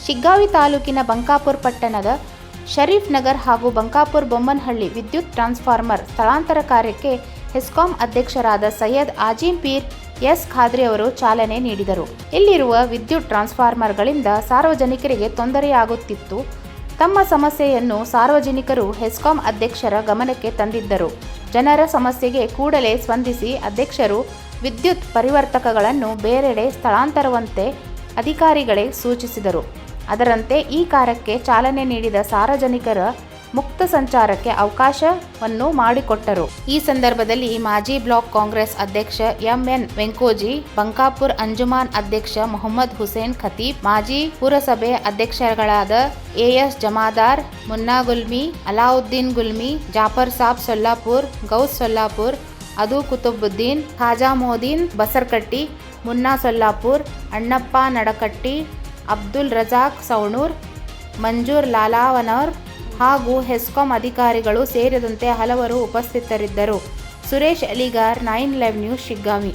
ಶಿಗ್ಗಾವಿ ತಾಲೂಕಿನ ಬಂಕಾಪುರ ಪಟ್ಟಣದ ಶರೀಫ್ ನಗರ್ ಹಾಗೂ ಬಂಕಾಪುರ ಬೊಮ್ಮನಹಳ್ಳಿ ವಿದ್ಯುತ್ ಟ್ರಾನ್ಸ್ಫಾರ್ಮರ್ ಸ್ಥಳಾಂತರ ಕಾರ್ಯಕ್ಕೆ ಹೆಸ್ಕಾಂ ಅಧ್ಯಕ್ಷರಾದ ಸೈಯದ್ ಆಜಿಂ ಪೀರ್ ಎಸ್ ಖಾದ್ರಿ ಅವರು ಚಾಲನೆ ನೀಡಿದರು. ಇಲ್ಲಿರುವ ವಿದ್ಯುತ್ ಟ್ರಾನ್ಸ್ಫಾರ್ಮರ್ಗಳಿಂದ ಸಾರ್ವಜನಿಕರಿಗೆ ತೊಂದರೆಯಾಗುತ್ತಿತ್ತು. ತಮ್ಮ ಸಮಸ್ಯೆಯನ್ನು ಸಾರ್ವಜನಿಕರು ಹೆಸ್ಕಾಂ ಅಧ್ಯಕ್ಷರ ಗಮನಕ್ಕೆ ತಂದಿದ್ದರು. ಜನರ ಸಮಸ್ಯೆಗೆ ಕೂಡಲೇ ಸ್ಪಂದಿಸಿ ಅಧ್ಯಕ್ಷರು ವಿದ್ಯುತ್ ಪರಿವರ್ತಕಗಳನ್ನು ಬೇರೆಡೆ ಸ್ಥಳಾಂತರವಂತೆ ಅಧಿಕಾರಿಗಳಿಗೆ ಸೂಚಿಸಿದರು. ಅದರಂತೆ ಈ ಕಾರ್ಯಕ್ಕೆ ಚಾಲನೆ ನೀಡಿದ ಸಾರ್ವಜನಿಕರ ಮುಕ್ತ ಸಂಚಾರಕ್ಕೆ ಅವಕಾಶವನ್ನು ಮಾಡಿಕೊಟ್ಟರು. ಈ ಸಂದರ್ಭದಲ್ಲಿ ಮಾಜಿ ಬ್ಲಾಕ್ ಕಾಂಗ್ರೆಸ್ ಅಧ್ಯಕ್ಷ ಎಂಎನ್ ವೆಂಕೋಜಿ, ಬಂಕಾಪುರ ಅಂಜುಮಾನ್ ಅಧ್ಯಕ್ಷ ಮೊಹಮ್ಮದ್ ಹುಸೇನ್ ಖತೀಬ್, ಮಾಜಿ ಪುರಸಭೆ ಅಧ್ಯಕ್ಷರುಗಳಾದ ಎಎಸ್ ಜಮಾದಾರ್, ಮುನ್ನಾ ಗುಲ್ಮಿ, ಅಲಾವುದ್ದೀನ್ ಗುಲ್ಮಿ, ಜಾಫರ್ ಸಾಬ್ ಸೊಲ್ಲಾಪುರ್, ಗೌಸ್ ಸೊಲ್ಲಾಪುರ್, ಅದು ಕುತುಬುದ್ದೀನ್, ಖಾಜಾಮೋದೀನ್ ಬಸರ್ಕಟ್ಟಿ, ಮುನ್ನಾ ಸೊಲ್ಲಾಪುರ್, ಅಣ್ಣಪ್ಪ ನಡಕಟ್ಟಿ, ಅಬ್ದುಲ್ ರಜಾಕ್ ಸೌಣೂರ್, ಮಂಜೂರ್ ಲಾಲಾವನವರ್ ಹಾಗೂ ಹೆಸ್ಕಾಂ ಅಧಿಕಾರಿಗಳು ಸೇರಿದಂತೆ ಹಲವರು ಉಪಸ್ಥಿತರಿದ್ದರು. Suresh Aligar, 9 live news, Shiggavi.